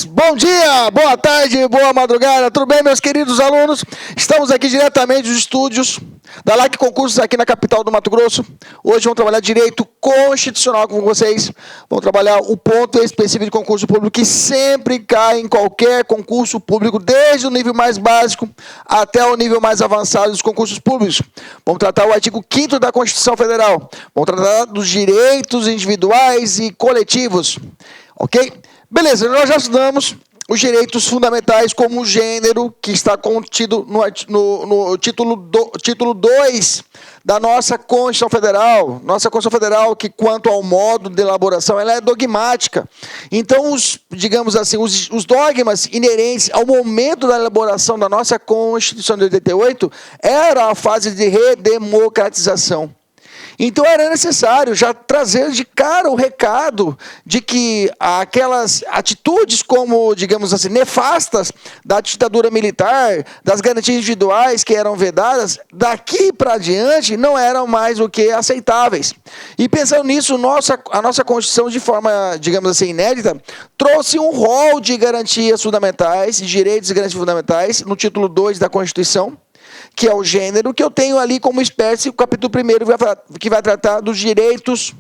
Bom dia, boa tarde, boa madrugada, tudo bem, meus queridos alunos? Estamos aqui diretamente dos estúdios da LAC Concursos aqui na capital do Mato Grosso. Hoje vamos trabalhar direito constitucional com vocês. Vamos trabalhar o ponto específico de concurso público que sempre cai em qualquer concurso público, desde o nível mais básico até o nível mais avançado dos concursos públicos. Vamos tratar o artigo 5º da Constituição Federal. Vamos tratar dos direitos individuais e coletivos. Ok? Beleza, nós já estudamos os direitos fundamentais como o gênero, que está contido no título 2 da nossa Constituição Federal. Nossa Constituição Federal, que quanto ao modo de elaboração, ela é dogmática. Então, digamos assim, os dogmas inerentes ao momento da elaboração da nossa Constituição de 88 era a fase de redemocratização. Então era necessário já trazer de cara o recado de que aquelas atitudes como, digamos assim, nefastas da ditadura militar, das garantias individuais que eram vedadas, daqui para diante não eram mais o que aceitáveis. E pensando nisso, a nossa Constituição, de forma, digamos assim, inédita, trouxe um rol de garantias fundamentais, de direitos e garantias fundamentais, no título 2 da Constituição, que é o gênero, que eu tenho ali como espécie o capítulo 1º, que vai tratar dos direitos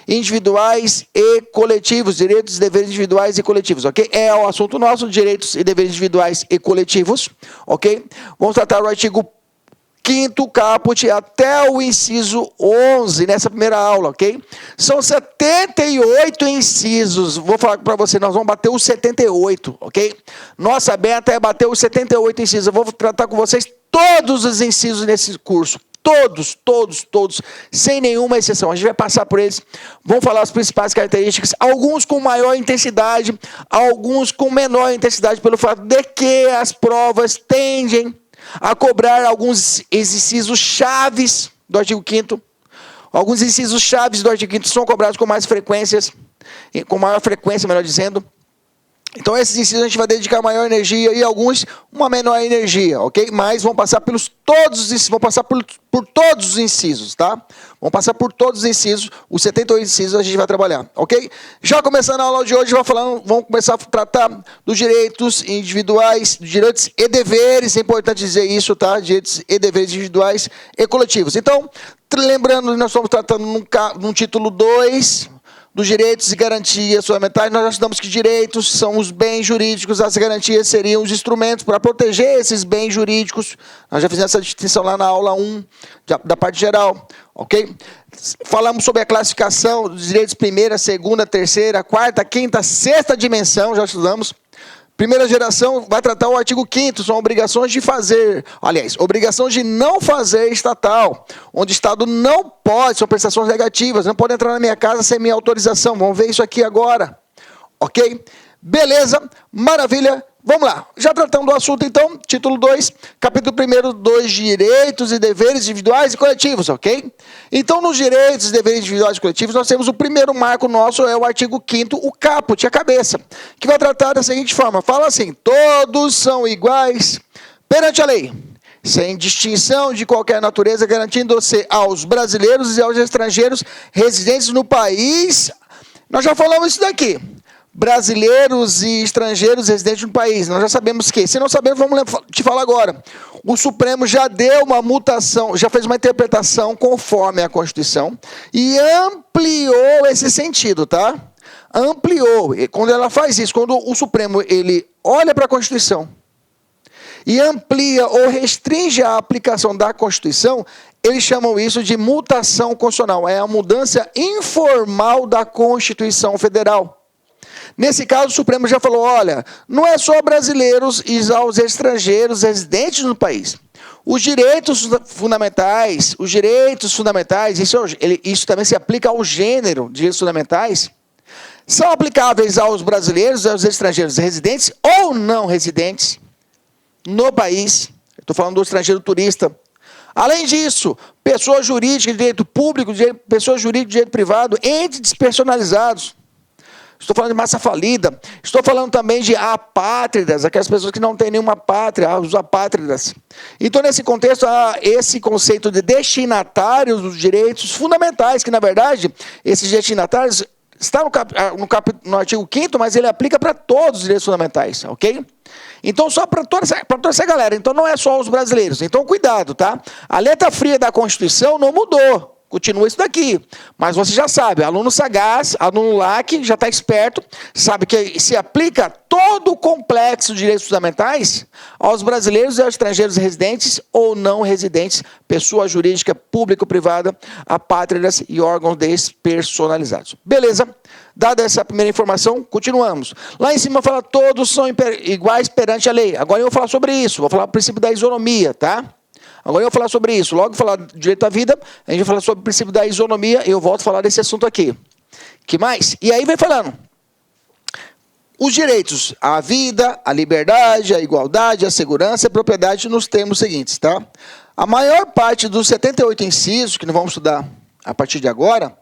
individuais e coletivos, direitos e deveres individuais e coletivos, ok? É o assunto nosso, direitos e deveres individuais e coletivos, ok? Vamos tratar o artigo 5º caput até o inciso 11 nessa primeira aula, ok? São 78 incisos, vou falar para você, nós vamos bater os 78, ok? Nossa meta é bater os 78 incisos, eu vou tratar com vocês todos os incisos nesse curso, todos, sem nenhuma exceção. A gente vai passar por eles, vamos falar as principais características, alguns com maior intensidade, alguns com menor intensidade, pelo fato de que as provas tendem a cobrar alguns incisos chaves do artigo 5º. Alguns incisos chaves do artigo 5º são cobrados com mais frequências, com maior frequência, melhor dizendo. Então, esses incisos a gente vai dedicar maior energia e alguns uma menor energia, ok? Mas vamos passar por todos os incisos, tá? Vamos passar por todos os incisos, os 78 incisos a gente vai trabalhar, ok? Já começando a aula de hoje, vamos começar a tratar dos direitos individuais, direitos e deveres, é importante dizer isso, tá? Direitos e deveres individuais e coletivos. Então, lembrando, nós estamos tratando num título 2... dos direitos e garantias fundamentais. Nós já estudamos que direitos são os bens jurídicos, as garantias seriam os instrumentos para proteger esses bens jurídicos. Nós já fizemos essa distinção lá na aula 1, da parte geral, ok? Falamos sobre a classificação dos direitos primeira, segunda, terceira, quarta, quinta, sexta dimensão, já estudamos. Primeira geração vai tratar o artigo 5º, são obrigações de fazer, aliás, obrigação de não fazer estatal, onde o Estado não pode, são prestações negativas, não pode entrar na minha casa sem minha autorização, vamos ver isso aqui agora, ok? Beleza, maravilha, vamos lá, já tratando do assunto então, título 2, capítulo 1º, dos direitos e deveres individuais e coletivos, ok? Então, nos direitos e deveres individuais e coletivos, nós temos o primeiro marco nosso, é o artigo 5º, o caput, a cabeça, que vai tratar da seguinte forma, fala assim, todos são iguais perante a lei, sem distinção de qualquer natureza, garantindo-se aos brasileiros e aos estrangeiros residentes no país. Nós já falamos isso daqui. Brasileiros e estrangeiros residentes no país. Nós já sabemos que, se não sabemos, vamos te falar agora. O Supremo já deu uma mutação, já fez uma interpretação conforme a Constituição e ampliou esse sentido, tá? Ampliou. E quando ela faz isso, quando o Supremo ele olha para a Constituição e amplia ou restringe a aplicação da Constituição, eles chamam isso de mutação constitucional. É a mudança informal da Constituição Federal. Nesse caso, o Supremo já falou, olha, não é só brasileiros e aos estrangeiros residentes no país. Os direitos fundamentais, isso também se aplica ao gênero, direitos fundamentais, são aplicáveis aos brasileiros e aos estrangeiros residentes ou não residentes no país. Estou falando do estrangeiro turista. Além disso, pessoas jurídicas de direito público, pessoas jurídicas de direito privado, entes despersonalizados. Estou falando de massa falida. Estou falando também de apátridas, aquelas pessoas que não têm nenhuma pátria, os apátridas. Então, nesse contexto, há esse conceito de destinatários dos direitos fundamentais, que, na verdade, esses destinatários está no artigo 5º, mas ele aplica para todos os direitos fundamentais, ok? Então, só para toda essa galera. Então, não é só os brasileiros. Então, cuidado, tá? A letra fria da Constituição não mudou. Continua isso daqui. Mas você já sabe, aluno sagaz, aluno LAC, já está esperto, sabe que se aplica todo o complexo de direitos fundamentais aos brasileiros e aos estrangeiros residentes ou não residentes, pessoa jurídica, pública ou privada, apátridas e órgãos despersonalizados. Beleza? Dada essa primeira informação, continuamos. Lá em cima fala todos são iguais perante a lei. Agora eu vou falar sobre isso, vou falar o princípio da isonomia, tá? Agora eu vou falar sobre isso. Logo falar do direito à vida, a gente vai falar sobre o princípio da isonomia e eu volto a falar desse assunto aqui. Que mais? E aí vem falando. Os direitos à vida, à liberdade, à igualdade, à segurança e à propriedade nos termos seguintes, tá? A maior parte dos 78 incisos, que nós vamos estudar a partir de agora,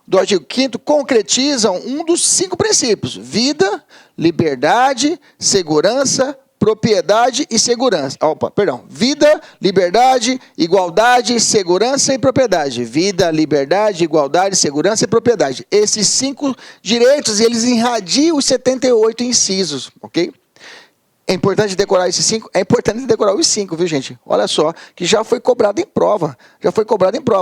do artigo 5º, concretizam um dos 5 princípios. Vida, liberdade, segurança, propriedade e segurança. Vida, liberdade, igualdade, segurança e propriedade. Vida, liberdade, igualdade, segurança e propriedade. Esses 5 direitos, eles irradiam os 78 incisos, ok? É importante decorar esses 5? É importante decorar os 5, viu, gente? Olha só, que já foi cobrado em prova.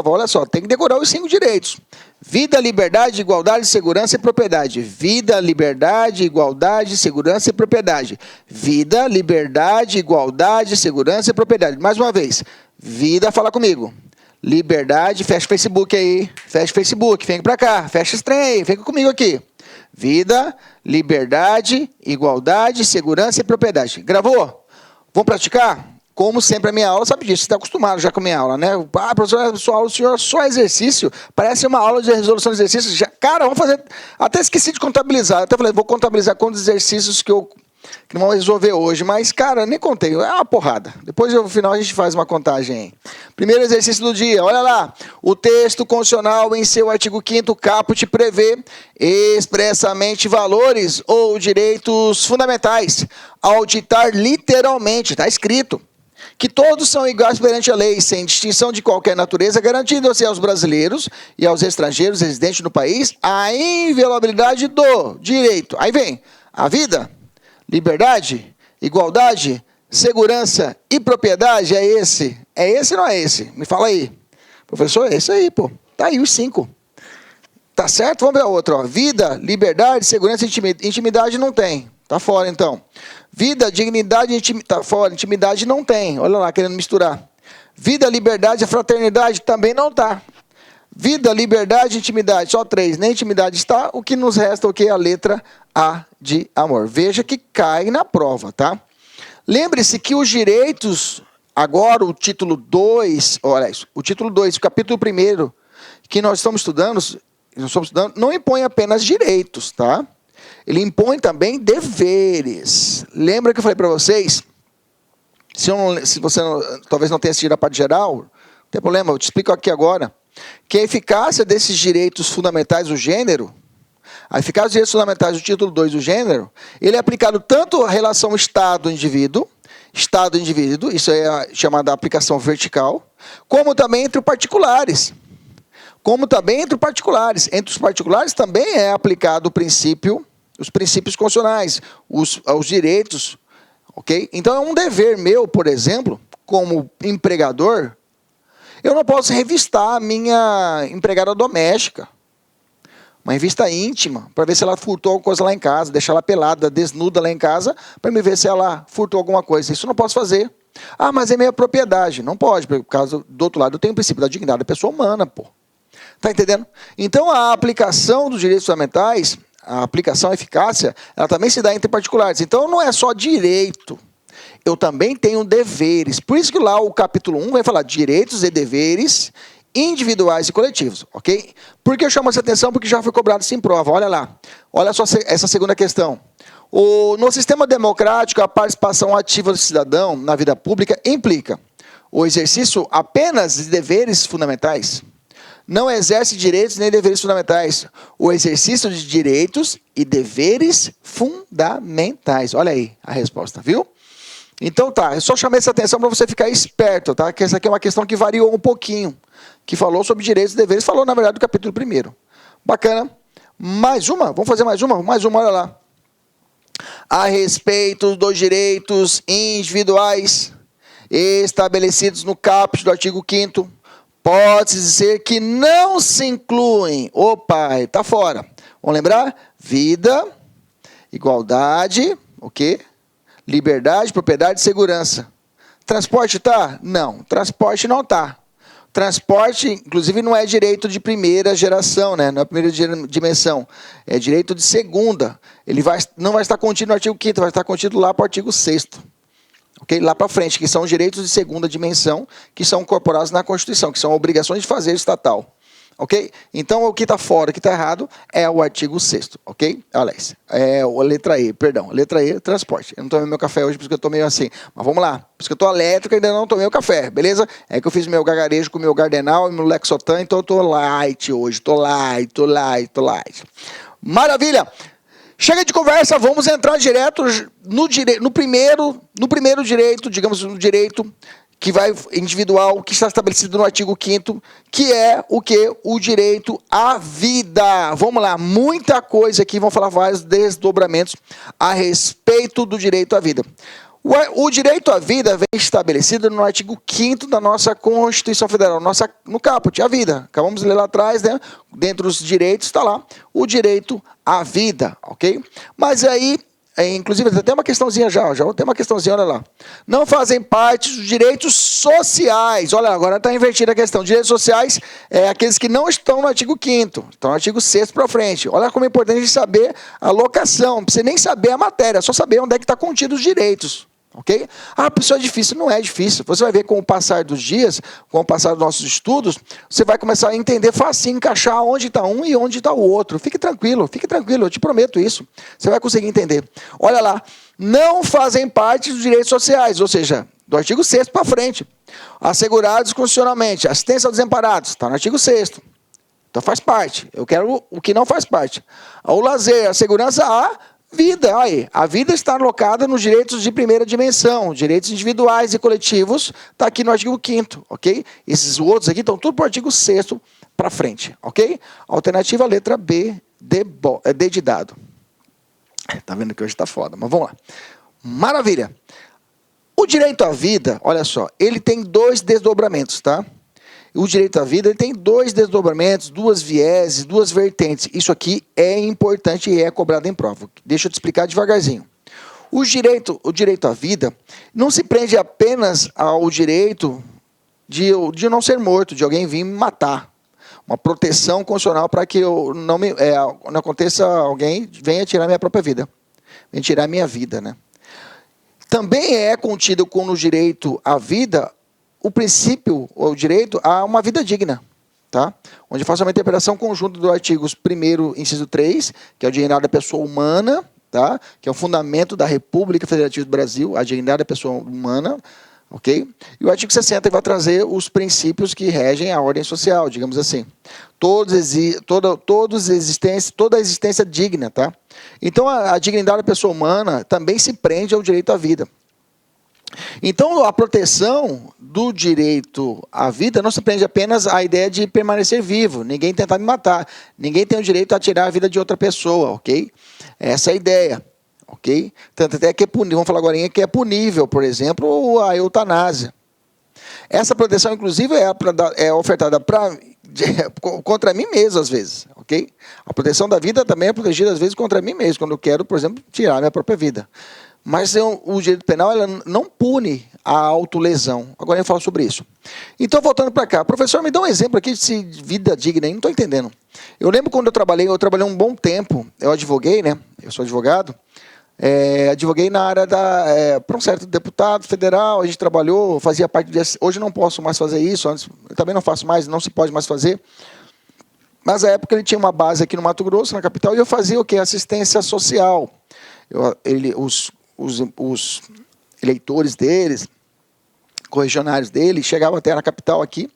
Olha só, tem que decorar os 5 direitos. Vida, liberdade, igualdade, segurança e propriedade. Vida, liberdade, igualdade, segurança e propriedade. Vida, liberdade, igualdade, segurança e propriedade. Mais uma vez. Vida, fala comigo. Liberdade, fecha o Facebook aí. Fecha o Facebook, vem pra cá. Fecha esse trem aí, vem comigo aqui. Vida, liberdade, igualdade, segurança e propriedade. Gravou? Vamos praticar? Como sempre a minha aula, sabe disso, você está acostumado já com a minha aula, né? Ah, professor, sua aula, o senhor só exercício, parece uma aula de resolução de exercícios. Já, cara, vamos fazer, até esqueci de contabilizar, até falei, vou contabilizar quantos exercícios que não vamos resolver hoje, mas, cara, nem contei, é uma porrada. Depois, no final, a gente faz uma contagem aí. Primeiro exercício do dia, olha lá. O texto constitucional, em seu artigo 5º caput, prevê expressamente valores ou direitos fundamentais, ao ditar literalmente, está escrito, que todos são iguais perante a lei, sem distinção de qualquer natureza, garantindo-se aos brasileiros e aos estrangeiros residentes no país a inviolabilidade do direito. Aí vem a vida, liberdade, igualdade, segurança e propriedade. É esse? É esse ou não é esse? Me fala aí. Professor, é esse aí, pô. Tá aí os 5. Tá certo? Vamos ver a outra. Ó. Vida, liberdade, segurança e intimidade não tem. Tá fora, então. Vida, dignidade, tá fora. Intimidade não tem. Olha lá, querendo misturar. Vida, liberdade e fraternidade também não tá. Vida, liberdade, intimidade, só 3. Nem intimidade está, o que nos resta, o que é a letra A de amor. Veja que cai na prova, tá? Lembre-se que os direitos, agora o título 2, olha isso, o título 2, o capítulo 1º, que nós estamos estudando, não impõe apenas direitos, tá? Ele impõe também deveres. Lembra que eu falei para vocês? Se você talvez não tenha assistido a parte geral, não tem problema, eu te explico aqui agora. Que a eficácia desses direitos fundamentais do gênero, a eficácia dos direitos fundamentais do título 2 do gênero, ele é aplicado tanto à relação Estado-indivíduo, isso é a chamada aplicação vertical, como também entre particulares. Entre os particulares também é aplicado os princípios constitucionais, os direitos, ok? Então é um dever meu, por exemplo, como empregador, eu não posso revistar a minha empregada doméstica. Uma revista íntima, para ver se ela furtou alguma coisa lá em casa, deixar ela pelada, desnuda lá em casa, para me ver se ela furtou alguma coisa. Isso eu não posso fazer. Ah, mas é minha propriedade. Não pode, porque do outro lado eu tenho o princípio da dignidade da pessoa humana, pô. Tá entendendo? Então a aplicação dos direitos fundamentais, a aplicação, a eficácia, ela também se dá entre particulares. Então não é só direito. Eu também tenho deveres. Por isso que lá o capítulo 1 vai falar direitos e deveres individuais e coletivos, ok? Por que eu chamo essa atenção? Porque já foi cobrado isso em prova. Olha lá. Olha só essa segunda questão. No sistema democrático, a participação ativa do cidadão na vida pública implica o exercício apenas de deveres fundamentais. Não exerce direitos nem deveres fundamentais. O exercício de direitos e deveres fundamentais. Olha aí a resposta, viu? Então tá, eu só chamei essa atenção para você ficar esperto, tá? Que essa aqui é uma questão que variou um pouquinho. Que falou sobre direitos e deveres, falou na verdade do capítulo 1º. Bacana. Mais uma? Vamos fazer mais uma? Mais uma, olha lá. A respeito dos direitos individuais estabelecidos no caput do artigo 5º, pode-se dizer que não se incluem, opa, está fora. Vamos lembrar? Vida, igualdade, o quê? Liberdade, propriedade e segurança. Transporte está? Não, transporte não está. Transporte, inclusive, não é direito de primeira geração, né? Não é primeira dimensão. É direito de segunda. Ele não vai estar contido no artigo 5º, vai estar contido lá para o artigo 6º. Okay? Lá para frente, que são os direitos de segunda dimensão, que são incorporados na Constituição, que são obrigações de fazer estatal. Ok? Então, o que está fora, o que está errado, é o artigo 6º, ok? Alex, é a letra E, perdão. Letra E, transporte. Eu não tomei meu café hoje, porque eu estou meio assim. Mas vamos lá. Porque eu estou elétrico e ainda não tomei o café, beleza? É que eu fiz meu gargarejo com o meu Gardenal e meu Lexotan, então eu estou light hoje. Estou light. Maravilha! Chega de conversa, vamos entrar direto no primeiro direito, digamos, no direito que vai individual, que está estabelecido no artigo 5º, que é o que? O direito à vida. Vamos lá, muita coisa aqui, vamos falar vários desdobramentos a respeito do direito à vida. O direito à vida vem estabelecido no artigo 5º da nossa Constituição Federal, no caput, a vida. Acabamos de ler lá atrás, né? Dentre os direitos está lá o direito à vida, ok? Mas aí, inclusive, tem uma questãozinha já tem uma questãozinha, olha lá. Não fazem parte dos direitos sociais. Olha, agora está invertida a questão. Direitos sociais é aqueles que não estão no artigo 5º, estão no artigo 6º para frente. Olha como é importante saber a locação. Não precisa nem saber a matéria, é só saber onde é que está contido os direitos. Ok? Ah, pessoal, é difícil. Não é difícil. Você vai ver com o passar dos dias, com o passar dos nossos estudos, você vai começar a entender facinho, encaixar onde está um e onde está o outro. Fique tranquilo, eu te prometo isso. Você vai conseguir entender. Olha lá, não fazem parte dos direitos sociais, ou seja, do artigo 6º para frente. Assegurados constitucionalmente, assistência aos desamparados, está no artigo 6º. Então faz parte. Eu quero o que não faz parte. O lazer, a segurança, vida, aí, a vida está alocada nos direitos de primeira dimensão, direitos individuais e coletivos, está aqui no artigo 5º, ok? Esses outros aqui estão tudo para o artigo 6º para frente, ok? Alternativa, letra B, D de dado. Tá vendo que hoje está foda, mas vamos lá. Maravilha. O direito à vida, olha só, ele tem dois desdobramentos, tá? O direito à vida ele tem dois desdobramentos, duas vieses, duas vertentes. Isso aqui é importante e é cobrado em prova. Deixa eu te explicar devagarzinho. O direito à vida não se prende apenas ao direito de eu não ser morto, de alguém vir me matar. Uma proteção constitucional para que não aconteça alguém venha tirar minha própria vida. Venha tirar minha vida, né? Também é contido no direito à vida o princípio, o direito a uma vida digna, tá? Onde faço uma interpretação conjunta do artigo 1º, inciso 3, que é o dignidade da pessoa humana, tá? Que é o fundamento da República Federativa do Brasil, a dignidade da pessoa humana, ok? E o artigo 60 vai trazer os princípios que regem a ordem social, digamos assim. Toda a existência digna, tá? Então, a dignidade da pessoa humana também se prende ao direito à vida. Então, a proteção do direito à vida não se prende apenas à ideia de permanecer vivo, ninguém tentar me matar, ninguém tem o direito a tirar a vida de outra pessoa, ok? Essa é a ideia, ok? Tanto até que é punível, vamos falar agora que é punível, por exemplo, a eutanásia. Essa proteção, inclusive, é ofertada contra mim mesmo, às vezes, ok? A proteção da vida também é protegida, às vezes, contra mim mesmo, quando eu quero, por exemplo, tirar a minha própria vida. Mas o direito penal ela não pune a autolesão. Agora eu falo sobre isso. Então, voltando para cá. Professor, me dá um exemplo aqui de vida digna. Eu não estou entendendo. Eu lembro quando eu trabalhei um bom tempo. Eu advoguei, né? Eu sou advogado. Advoguei na área para um certo deputado federal. A gente trabalhou, fazia parte desse. Hoje eu não posso mais fazer isso. Antes, eu também não faço mais, não se pode mais fazer. Mas na época ele tinha uma base aqui no Mato Grosso, na capital, e eu fazia o quê? Assistência social. Os eleitores deles, correligionários dele, chegavam até na capital aqui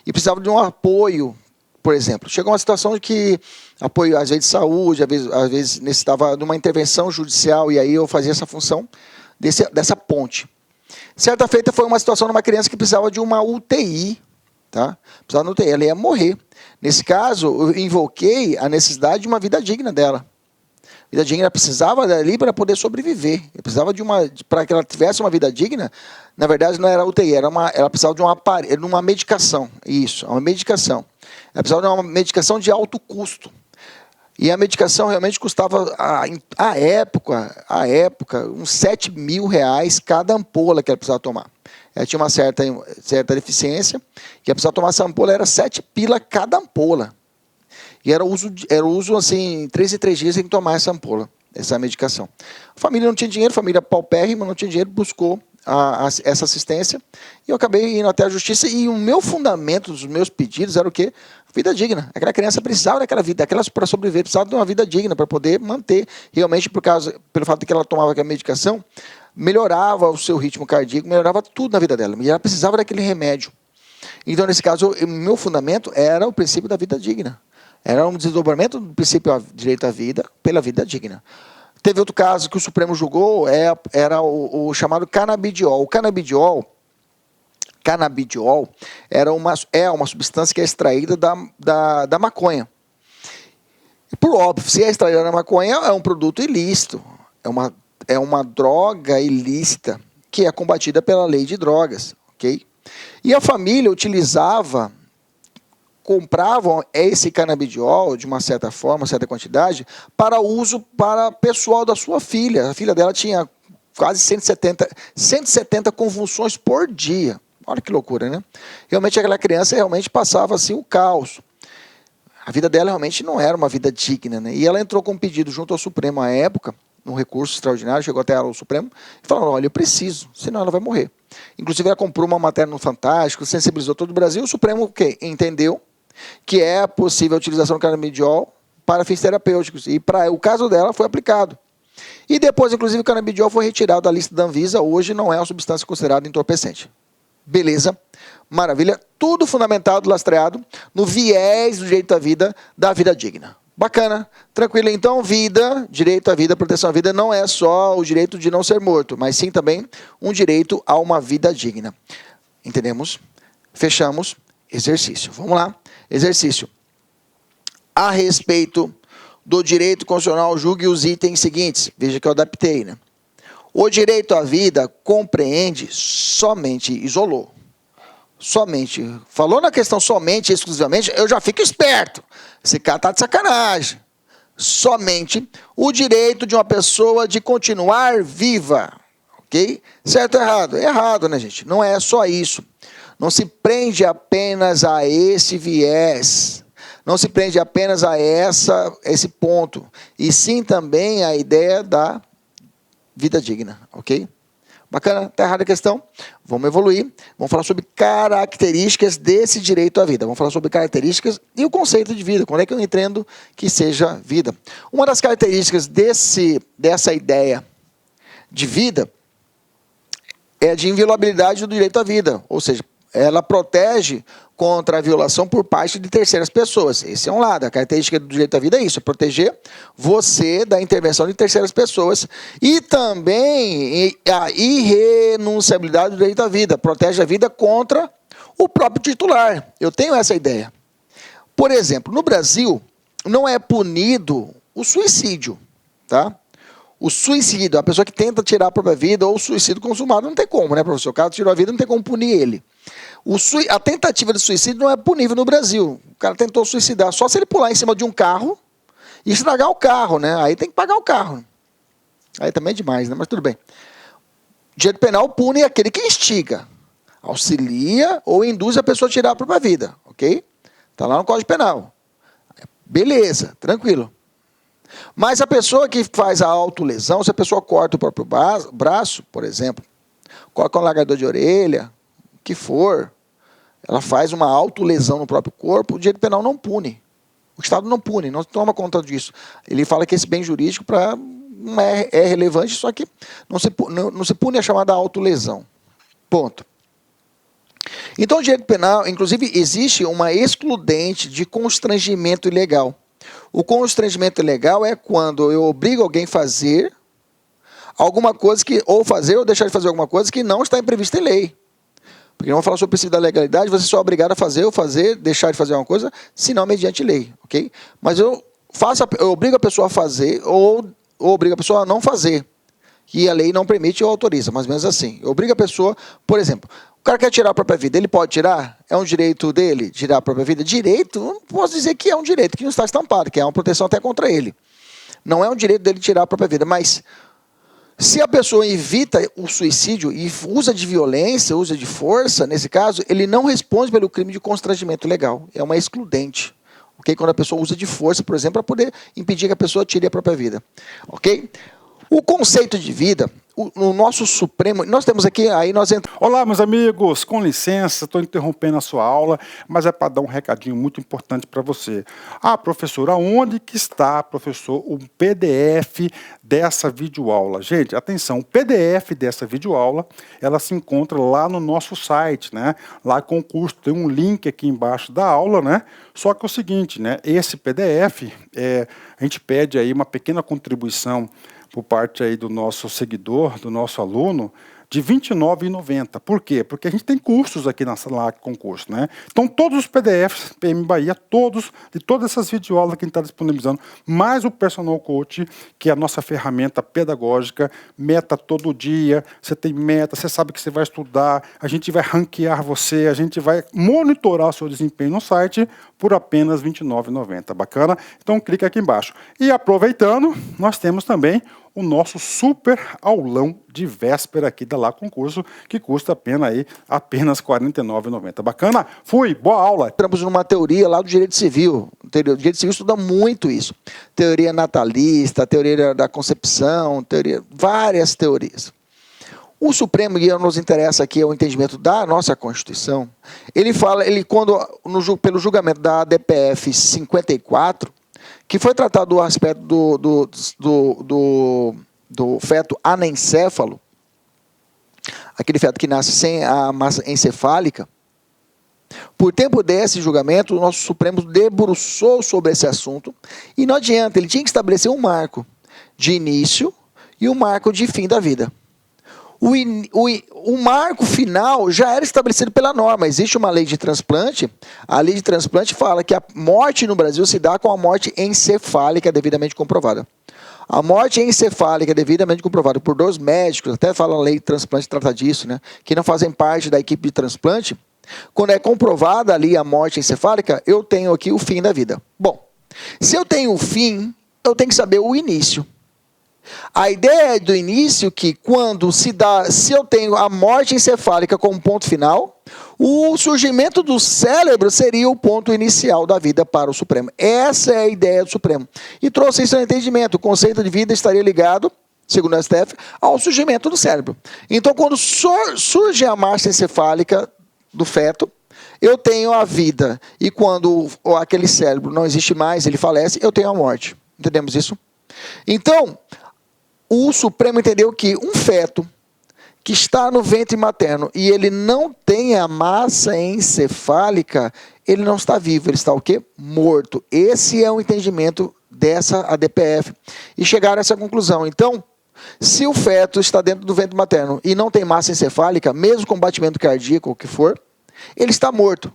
e precisavam de um apoio, por exemplo. Chegou uma situação de que apoio, às vezes, de saúde, às vezes necessitava de uma intervenção judicial, e aí eu fazia essa função dessa ponte. Certa feita foi uma situação de uma criança que precisava de uma UTI, Tá? Precisava da UTI, ela ia morrer. Nesse caso, eu invoquei a necessidade de uma vida digna dela. Vida digna, ela precisava dali para poder sobreviver. Ela precisava para que ela tivesse uma vida digna, na verdade não era UTI, ela precisava de uma medicação. Isso, uma medicação. Ela precisava de uma medicação de alto custo. E a medicação realmente custava, à época, uns 7 mil reais cada ampola que ela precisava tomar. Ela tinha uma certa deficiência, que ela precisava tomar essa ampola, era 7 pila cada ampola. E era uso assim, 3 em 3 dias tem que tomar essa ampola, essa medicação. A família não tinha dinheiro, a família paupérrima não tinha dinheiro, buscou essa assistência, e eu acabei indo até a justiça, e o meu fundamento dos meus pedidos era o quê? Vida digna. Aquela criança precisava daquela vida, para sobreviver, precisava de uma vida digna, para poder manter, realmente, pelo fato de que ela tomava aquela medicação, melhorava o seu ritmo cardíaco, melhorava tudo na vida dela, e ela precisava daquele remédio. Então, nesse caso, o meu fundamento era o princípio da vida digna. Era um desdobramento do princípio do direito à vida pela vida digna. Teve outro caso que o Supremo julgou, era o chamado canabidiol. O canabidiol é uma substância que é extraída da maconha. E por óbvio, se é extraída da maconha, é um produto ilícito. É uma droga ilícita que é combatida pela lei de drogas. Okay? E a família compravam esse canabidiol, de uma certa forma, uma certa quantidade, para uso para pessoal da sua filha. A filha dela tinha quase 170 convulsões por dia. Olha que loucura, né? Realmente aquela criança passava assim o caos. A vida dela realmente não era uma vida digna, né? E ela entrou com um pedido junto ao Supremo à época, num recurso extraordinário, chegou até o Supremo, e falou, olha, eu preciso, senão ela vai morrer. Inclusive ela comprou uma matéria no Fantástico, sensibilizou todo o Brasil, o Supremo o quê? Entendeu que é possível a utilização do canabidiol para fins terapêuticos. E para o caso dela foi aplicado. E depois, inclusive, o canabidiol foi retirado da lista da Anvisa. Hoje não é uma substância considerada entorpecente. Beleza? Maravilha. Tudo fundamentado, lastreado no viés do direito à vida, da vida digna. Bacana. Tranquilo. Então, vida, direito à vida, proteção à vida, não é só o direito de não ser morto, mas sim também um direito a uma vida digna. Entendemos? Fechamos. Exercício. Vamos lá. Exercício. A respeito do direito constitucional, julgue os itens seguintes. Veja que eu adaptei, né? O direito à vida compreende somente, isolou. Somente. Falou na questão somente, exclusivamente, eu já fico esperto. Esse cara está de sacanagem. Somente o direito de uma pessoa de continuar viva. Ok? Certo ou errado? Errado, né, gente? Não é só isso. Não se prende apenas a esse viés, não se prende apenas a esse ponto, e sim também a ideia da vida digna, ok? Bacana? Está errada a questão? Vamos evoluir, vamos falar sobre características desse direito à vida, vamos falar sobre características e o conceito de vida, quando é que eu entendo que seja vida. Uma das características dessa ideia de vida é a de inviolabilidade do direito à vida, ou seja, ela protege contra a violação por parte de terceiras pessoas. Esse é um lado. A característica do direito à vida é isso, é proteger você da intervenção de terceiras pessoas. E também a irrenunciabilidade do direito à vida. Protege a vida contra o próprio titular. Eu tenho essa ideia. Por exemplo, no Brasil, não é punido o suicídio, tá? O suicídio, a pessoa que tenta tirar a própria vida, ou o suicídio consumado, não tem como, né, professor? O cara tirou a vida, não tem como punir ele. A tentativa de suicídio não é punível no Brasil. O cara tentou suicidar só se ele pular em cima de um carro e estragar o carro, né? Aí tem que pagar o carro. Aí também é demais, né? Mas tudo bem. O direito penal pune aquele que instiga, auxilia ou induz a pessoa a tirar a própria vida, ok? Está lá no Código Penal. Beleza, tranquilo. Mas a pessoa que faz a autolesão, se a pessoa corta o próprio braço, por exemplo, coloca um largador de orelha, o que for, ela faz uma autolesão no próprio corpo, o direito penal não pune. O Estado não pune, não toma conta disso. Ele fala que esse bem jurídico não é relevante, só que não se pune a chamada autolesão. Ponto. Então, o direito penal, inclusive, existe uma excludente de constrangimento ilegal. O constrangimento ilegal é quando eu obrigo alguém a fazer alguma coisa ou fazer ou deixar de fazer alguma coisa que não está prevista em lei. Porque não vou falar sobre o princípio da legalidade, você só é obrigado a fazer ou deixar de fazer uma coisa, se não mediante lei, ok? Mas eu obrigo a pessoa a fazer ou obrigo a pessoa a não fazer. Que a lei não permite ou autoriza, mais ou menos assim. Obriga a pessoa, por exemplo, o cara quer tirar a própria vida, ele pode tirar? É um direito dele tirar a própria vida? Direito, não posso dizer que é um direito, que não está estampado, que é uma proteção até contra ele. Não é um direito dele tirar a própria vida, mas se a pessoa evita o suicídio e usa de violência, usa de força, nesse caso, ele não responde pelo crime de constrangimento legal. É uma excludente. Ok? Quando a pessoa usa de força, por exemplo, para poder impedir que a pessoa tire a própria vida. Ok? O conceito de vida, no nosso Supremo, nós temos aqui, aí nós entramos... Olá, meus amigos, com licença, estou interrompendo a sua aula, mas é para dar um recadinho muito importante para você. Ah, professor, aonde que está, professor, o PDF dessa videoaula? Gente, atenção, o PDF dessa videoaula, ela se encontra lá no nosso site, né? Lá com o curso, tem um link aqui embaixo da aula, né? Só que é o seguinte, né? Esse PDF, a gente pede aí uma pequena contribuição por parte aí do nosso seguidor, do nosso aluno, de R$ 29,90. Por quê? Porque a gente tem cursos aqui na sala de concurso, né? Então, todos os PDFs, PM Bahia, de todas essas videoaulas que a gente está disponibilizando, mais o Personal Coach, que é a nossa ferramenta pedagógica, meta todo dia, você tem meta, você sabe que você vai estudar, a gente vai ranquear você, a gente vai monitorar o seu desempenho no site por apenas R$ 29,90. Bacana? Então, clica aqui embaixo. E aproveitando, nós temos também o nosso super aulão de véspera aqui da Lá Concurso, que custa apenas R$ 49,90. Bacana? Fui, boa aula. Entramos numa teoria lá do direito civil. O direito civil estuda muito isso. Teoria natalista, teoria da concepção, várias teorias. O Supremo, e nos interessa aqui o entendimento da nossa Constituição, pelo julgamento da ADPF 54, que foi tratado do aspecto do feto anencéfalo, aquele feto que nasce sem a massa encefálica. Por tempo desse julgamento, o nosso Supremo debruçou sobre esse assunto, e não adianta, ele tinha que estabelecer um marco de início e um marco de fim da vida. O marco final já era estabelecido pela norma. Existe uma lei de transplante. A lei de transplante fala que a morte no Brasil se dá com a morte encefálica devidamente comprovada. A morte encefálica devidamente comprovada por 2 médicos, até fala a lei de transplante trata disso, né, que não fazem parte da equipe de transplante. Quando é comprovada ali a morte encefálica, eu tenho aqui o fim da vida. Bom, se eu tenho o fim, eu tenho que saber o início. A ideia do início que se eu tenho a morte encefálica como ponto final, o surgimento do cérebro seria o ponto inicial da vida para o Supremo. Essa é a ideia do Supremo. E trouxe isso no entendimento. O conceito de vida estaria ligado, segundo o STF, ao surgimento do cérebro. Então, quando surge a massa encefálica do feto, eu tenho a vida. E quando aquele cérebro não existe mais, ele falece, eu tenho a morte. Entendemos isso? Então, o Supremo entendeu que um feto que está no ventre materno e ele não tem a massa encefálica, ele não está vivo, ele está o quê? Morto. Esse é o entendimento dessa ADPF. E chegaram a essa conclusão. Então, se o feto está dentro do ventre materno e não tem massa encefálica, mesmo com batimento cardíaco, o que for, ele está morto,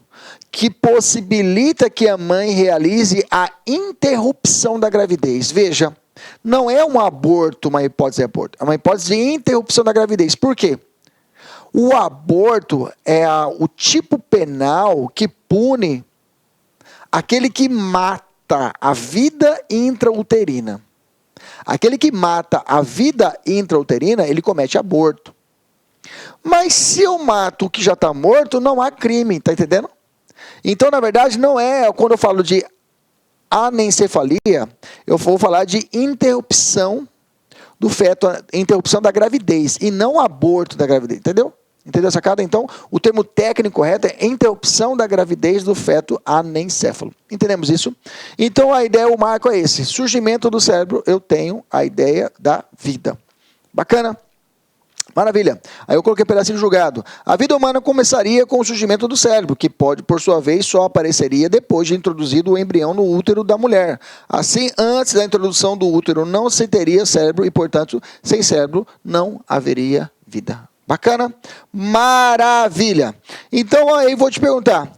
que possibilita que a mãe realize a interrupção da gravidez. Veja, não é um aborto, uma hipótese de aborto, é uma hipótese de interrupção da gravidez. Por quê? O aborto é o tipo penal que pune aquele que mata a vida intrauterina. Aquele que mata a vida intrauterina, ele comete aborto. Mas se eu mato o que já está morto, não há crime, está entendendo? Então, na verdade, não é, quando eu falo de anencefalia, eu vou falar de interrupção do feto, interrupção da gravidez, e não aborto da gravidez, entendeu? Entendeu a sacada? Então, o termo técnico correto é interrupção da gravidez do feto anencéfalo. Entendemos isso? Então, a ideia, o marco é esse. Surgimento do cérebro, eu tenho a ideia da vida. Bacana? Maravilha. Aí eu coloquei um pedacinho julgado. A vida humana começaria com o surgimento do cérebro, que pode, por sua vez, só apareceria depois de introduzido o embrião no útero da mulher. Assim, antes da introdução do útero, não se teria cérebro e, portanto, sem cérebro, não haveria vida. Bacana? Maravilha. Então, aí vou te perguntar.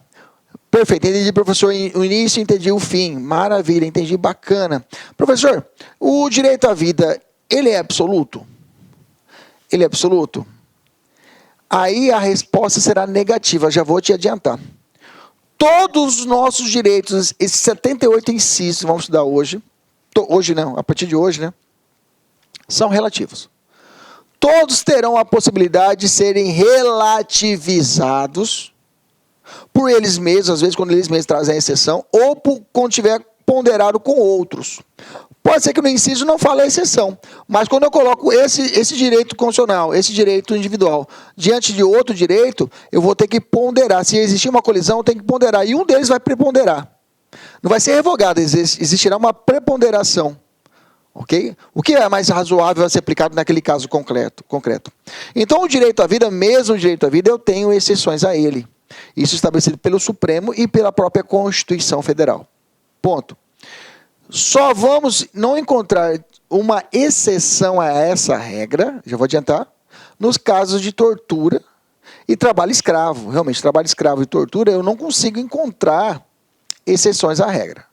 Perfeito, entendi, professor, o início, entendi o fim. Maravilha, entendi, bacana. Professor, o direito à vida, ele é absoluto? Ele é absoluto? Aí a resposta será negativa, já vou te adiantar. Todos os nossos direitos, esses 78 incisos, vamos estudar hoje, hoje não, a partir de hoje, né, são relativos. Todos terão a possibilidade de serem relativizados por eles mesmos, às vezes quando eles mesmos trazem a exceção, ou quando tiver ponderado com outros. Pode ser que no inciso não fale a exceção, mas quando eu coloco esse direito constitucional, esse direito individual, diante de outro direito, eu vou ter que ponderar. Se existir uma colisão, eu tenho que ponderar, e um deles vai preponderar. Não vai ser revogado, existirá uma preponderação. Okay? O que é mais razoável a ser aplicado naquele caso concreto. Então, o direito à vida, mesmo o direito à vida, eu tenho exceções a ele. Isso estabelecido pelo Supremo e pela própria Constituição Federal. Ponto. Só vamos não encontrar uma exceção a essa regra, já vou adiantar, nos casos de tortura e trabalho escravo. Realmente, trabalho escravo e tortura, eu não consigo encontrar exceções à regra.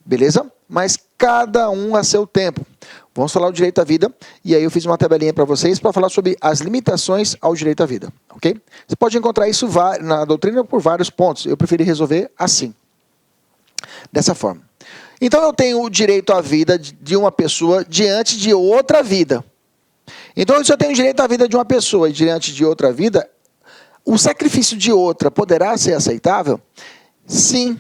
Beleza? Mas cada um a seu tempo. Vamos falar o direito à vida, e aí eu fiz uma tabelinha para vocês para falar sobre as limitações ao direito à vida, ok? Você pode encontrar isso na doutrina por vários pontos, eu preferi resolver assim, dessa forma. Então eu tenho o direito à vida de uma pessoa diante de outra vida. Então se eu tenho o direito à vida de uma pessoa diante de outra vida, o sacrifício de outra poderá ser aceitável? Sim.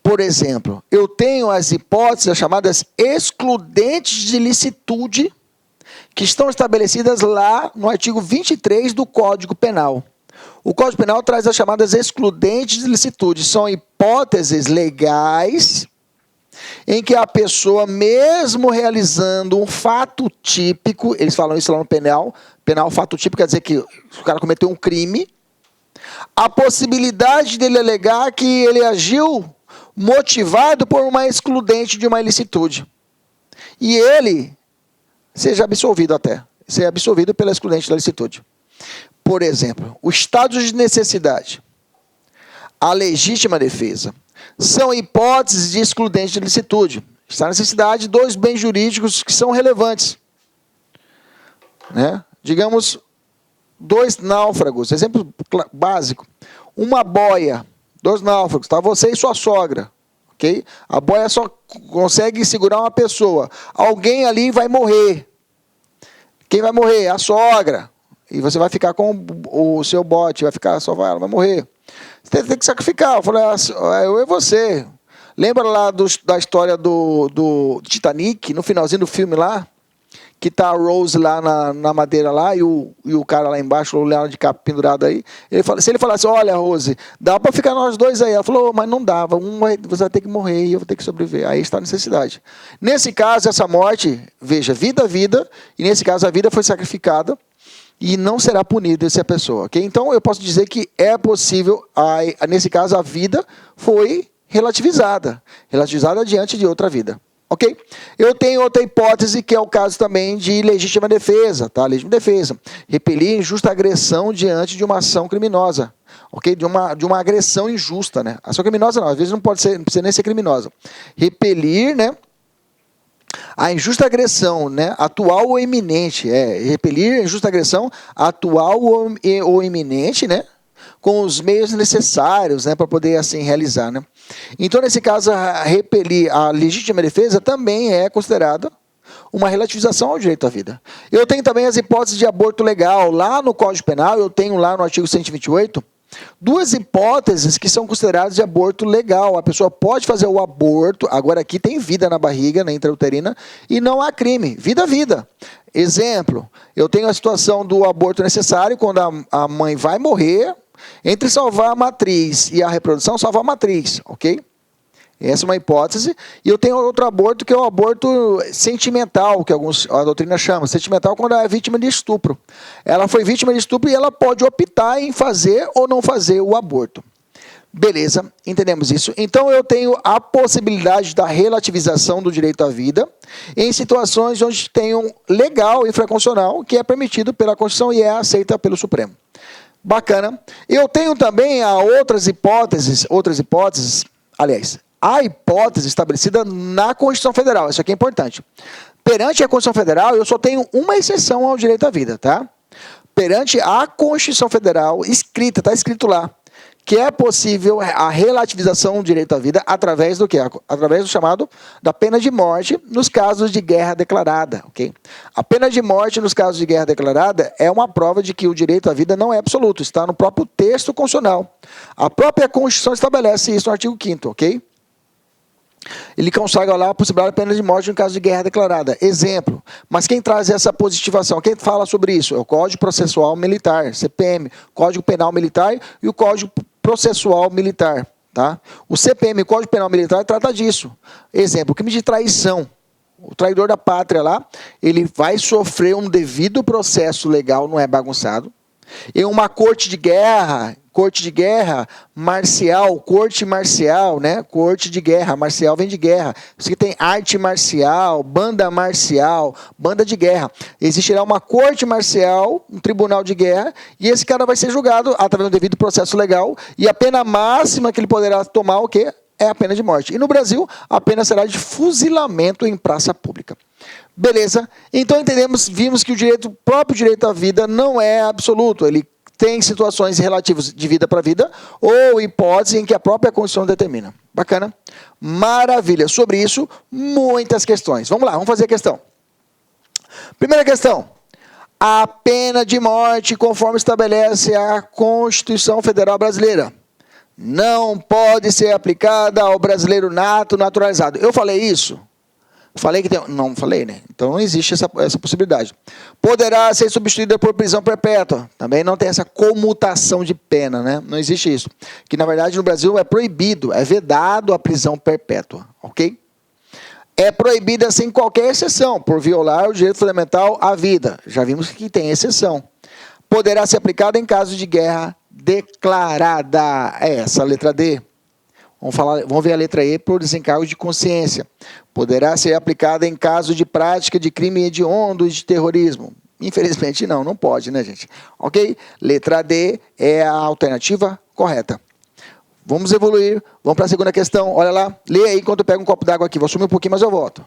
Por exemplo, eu tenho as hipóteses, as chamadas excludentes de licitude, que estão estabelecidas lá no artigo 23 do Código Penal. O Código Penal traz as chamadas excludentes de licitude. São hipóteses legais em que a pessoa, mesmo realizando um fato típico, eles falam isso lá no penal, fato típico quer dizer que o cara cometeu um crime, a possibilidade dele alegar que ele agiu motivado por uma excludente de uma ilicitude. E ele seja absolvido até. Ser absolvido pela excludente da ilicitude. Por exemplo, o estado de necessidade, a legítima defesa, são hipóteses de excludente de ilicitude. Está a necessidade de dois bens jurídicos que são relevantes. Né? Digamos, dois náufragos, exemplo básico. Uma boia, dois náufragos, tá? Você e sua sogra, ok? A boia só consegue segurar uma pessoa. Alguém ali vai morrer. Quem vai morrer? A sogra. E você vai ficar com o seu bote, ela vai morrer. Você tem que sacrificar. Eu falei, eu e você. Lembra lá da história do Titanic, no finalzinho do filme lá? Que tá a Rose lá na madeira lá e o cara lá embaixo, o Leonardo DiCaprio pendurado aí. Se ele falasse, olha, Rose, dá para ficar nós dois aí. Ela falou, mas não dava, você vai ter que morrer e eu vou ter que sobreviver. Aí está a necessidade. Nesse caso, essa morte, veja, vida, e nesse caso a vida foi sacrificada e não será punida essa pessoa. Okay? Então, eu posso dizer que é possível, nesse caso, a vida foi relativizada diante de outra vida. Ok? Eu tenho outra hipótese, que é o caso também de legítima defesa. Tá? Legítima defesa. Repelir injusta agressão diante de uma ação criminosa. Ok? De uma agressão injusta. Né? Ação criminosa não, às vezes não precisa nem ser criminosa. Repelir, né, a injusta agressão, né, atual ou iminente. Repelir a injusta agressão atual ou iminente, né? Com os meios necessários, né, para poder assim realizar, né? Então, nesse caso, repelir a legítima defesa também é considerada uma relativização ao direito à vida. Eu tenho também as hipóteses de aborto legal. Lá no Código Penal, eu tenho lá no artigo 128, duas hipóteses que são consideradas de aborto legal. A pessoa pode fazer o aborto, agora aqui tem vida na barriga, na intrauterina, e não há crime. Vida. Exemplo, eu tenho a situação do aborto necessário, quando a mãe vai morrer, entre salvar a matriz e a reprodução, salvar a matriz, ok? Essa é uma hipótese. E eu tenho outro aborto, que é o aborto sentimental, que a doutrina chama. Sentimental quando ela é vítima de estupro. Ela foi vítima de estupro e ela pode optar em fazer ou não fazer o aborto. Beleza, entendemos isso. Então eu tenho a possibilidade da relativização do direito à vida em situações onde tem um legal infraconstitucional que é permitido pela Constituição e é aceita pelo Supremo. Bacana. Eu tenho também outras hipóteses, aliás, a hipótese estabelecida na Constituição Federal, isso aqui é importante. Perante a Constituição Federal, eu só tenho uma exceção ao direito à vida, tá? Perante a Constituição Federal, escrita, está escrito lá, que é possível a relativização do direito à vida através do quê? Através do chamado da pena de morte nos casos de guerra declarada, ok? A pena de morte nos casos de guerra declarada é uma prova de que o direito à vida não é absoluto, está no próprio texto constitucional. A própria Constituição estabelece isso no artigo 5º, ok? Ele consagra lá a possibilidade de pena de morte no caso de guerra declarada. Exemplo. Mas quem traz essa positivação? Quem fala sobre isso? É o Código Processual Militar, CPM, Código Penal Militar e o Código Processual Militar. Tá? O CPM, o Código Penal Militar, trata disso. Exemplo, crime de traição. O traidor da pátria lá, ele vai sofrer um devido processo legal, não é bagunçado. Em uma corte de guerra marcial, corte marcial, né? Corte de guerra, marcial vem de guerra. Você tem arte marcial, banda de guerra. Existirá uma corte marcial, um tribunal de guerra, e esse cara vai ser julgado através do devido processo legal, e a pena máxima que ele poderá tomar o quê? É a pena de morte. E no Brasil, a pena será de fuzilamento em praça pública. Beleza? Então vimos que o próprio direito à vida não é absoluto. Ele tem situações relativas de vida para vida ou hipóteses em que a própria Constituição determina. Bacana? Maravilha. Sobre isso, muitas questões. Vamos lá, vamos fazer a questão. Primeira questão. A pena de morte, conforme estabelece a Constituição Federal Brasileira, não pode ser aplicada ao brasileiro nato, naturalizado. Eu falei isso? Falei que tem... Não falei, né? Então não existe essa possibilidade. Poderá ser substituída por prisão perpétua. Também não tem essa comutação de pena, né? Não existe isso. Que, na verdade, no Brasil é proibido, é vedado a prisão perpétua, ok? É proibida sem qualquer exceção, por violar o direito fundamental à vida. Já vimos que tem exceção. Poderá ser aplicada em caso de guerra declarada. É essa a letra D. Vamos ver a letra E por desencargo de consciência. Poderá ser aplicada em caso de prática de crime hediondo e de terrorismo. Infelizmente não pode, né, gente? Ok? Letra D é a alternativa correta. Vamos evoluir, vamos para a segunda questão. Olha lá, lê aí enquanto eu pego um copo d'água aqui. Vou sumir um pouquinho, mas eu volto.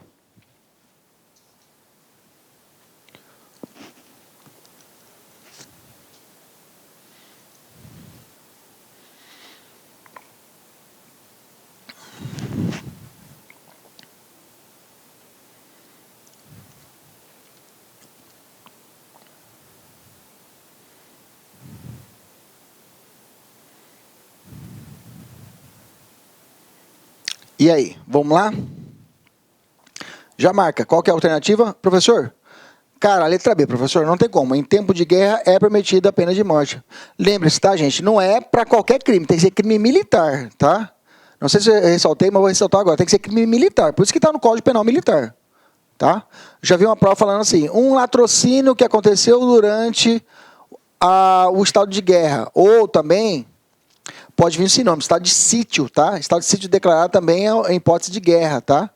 E aí, vamos lá? Já marca. Qual que é a alternativa? Professor? Cara, a letra B, professor, não tem como. Em tempo de guerra é permitida a pena de morte. Lembre-se, tá, gente? Não é para qualquer crime. Tem que ser crime militar, tá? Não sei se eu ressaltei, mas vou ressaltar agora. Tem que ser crime militar. Por isso que está no Código Penal Militar. Tá? Já vi uma prova falando assim, um latrocínio que aconteceu durante o estado de guerra. Ou também... Pode vir o sinônimo, estado de sítio, tá? Estado de sítio declarado também é em hipótese de guerra, tá?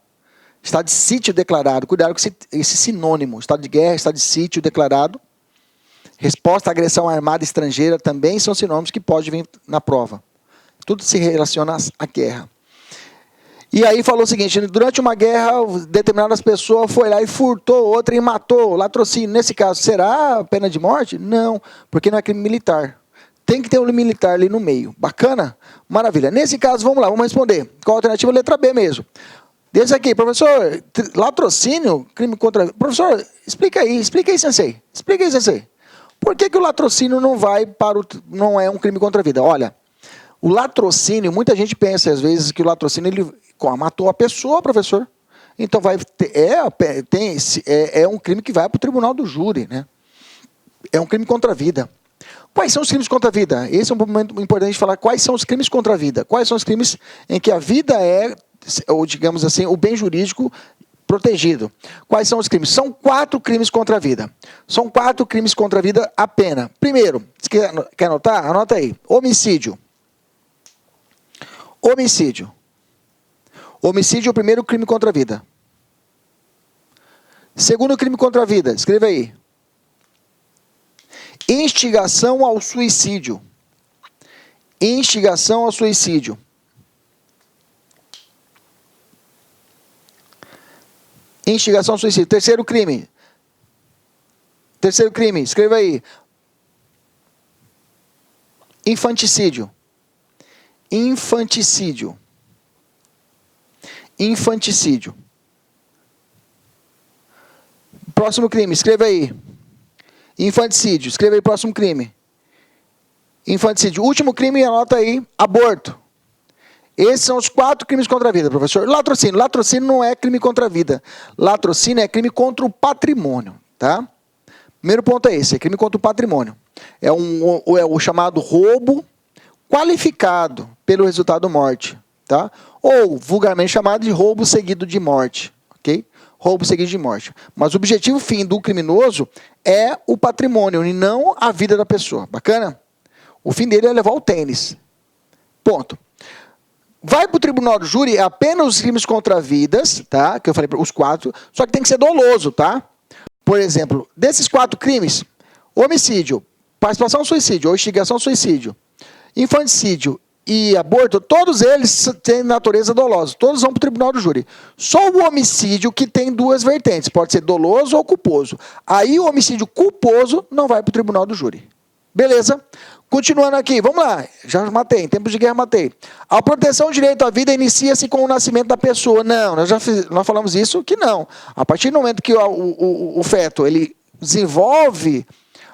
Estado de sítio declarado, cuidado com esse sinônimo. Estado de guerra, estado de sítio declarado. Resposta à agressão armada estrangeira também são sinônimos que podem vir na prova. Tudo se relaciona à guerra. E aí falou o seguinte, durante uma guerra, determinadas pessoas foi lá e furtou outra e matou, latrocínio. Nesse caso, será pena de morte? Não, porque não é crime militar. Tem que ter um militar ali no meio. Bacana? Maravilha. Nesse caso, vamos lá, vamos responder. Qual a alternativa? Letra B mesmo. Desse aqui, professor, latrocínio, crime contra... Professor, explica aí, sensei. Explica aí, sensei. Por que o latrocínio não é um crime contra a vida? Olha, o latrocínio, muita gente pensa às vezes que o latrocínio ele matou a pessoa, professor. Então é um crime que vai para o tribunal do júri, né? É um crime contra a vida. Quais são os crimes contra a vida? Esse é um momento importante de falar quais são os crimes contra a vida. Quais são os crimes em que a vida é, ou digamos assim, o bem jurídico protegido. Quais são os crimes? São 4 crimes contra a vida. São 4 crimes contra a vida a pena. Primeiro, quer anotar? Anota aí. Homicídio. Homicídio. Homicídio é o primeiro crime contra a vida. Segundo crime contra a vida, escreva aí. Instigação ao suicídio. Instigação ao suicídio. Instigação ao suicídio. Terceiro crime. Terceiro crime, escreva aí. Infanticídio. Infanticídio. Infanticídio. Próximo crime, escreva aí. Infanticídio, escreva aí próximo crime. Infanticídio. Último crime, anota aí, aborto. Esses são os 4 crimes contra a vida, professor. Latrocínio. Latrocínio não é crime contra a vida. Latrocínio é crime contra o patrimônio, tá? Primeiro ponto é esse, é crime contra o patrimônio. É o chamado roubo qualificado pelo resultado morte, tá? Ou vulgarmente chamado de roubo seguido de morte, ok? Roubo seguido de morte. Mas o objetivo fim do criminoso é o patrimônio e não a vida da pessoa. Bacana? O fim dele é levar o tênis. Ponto. Vai para o tribunal do júri apenas os crimes contra vidas, tá? Que eu falei os 4, só que tem que ser doloso, tá? Por exemplo, desses 4 crimes, homicídio, participação ao suicídio ou instigação ao suicídio, infanticídio e aborto, todos eles têm natureza dolosa. Todos vão para o tribunal do júri. Só o homicídio que tem 2 vertentes, pode ser doloso ou culposo. Aí o homicídio culposo não vai para o tribunal do júri. Beleza? Continuando aqui, vamos lá. Já matei, em tempos de guerra matei. A proteção do direito à vida inicia-se com o nascimento da pessoa. Não, nós falamos isso que não. A partir do momento que o feto ele desenvolve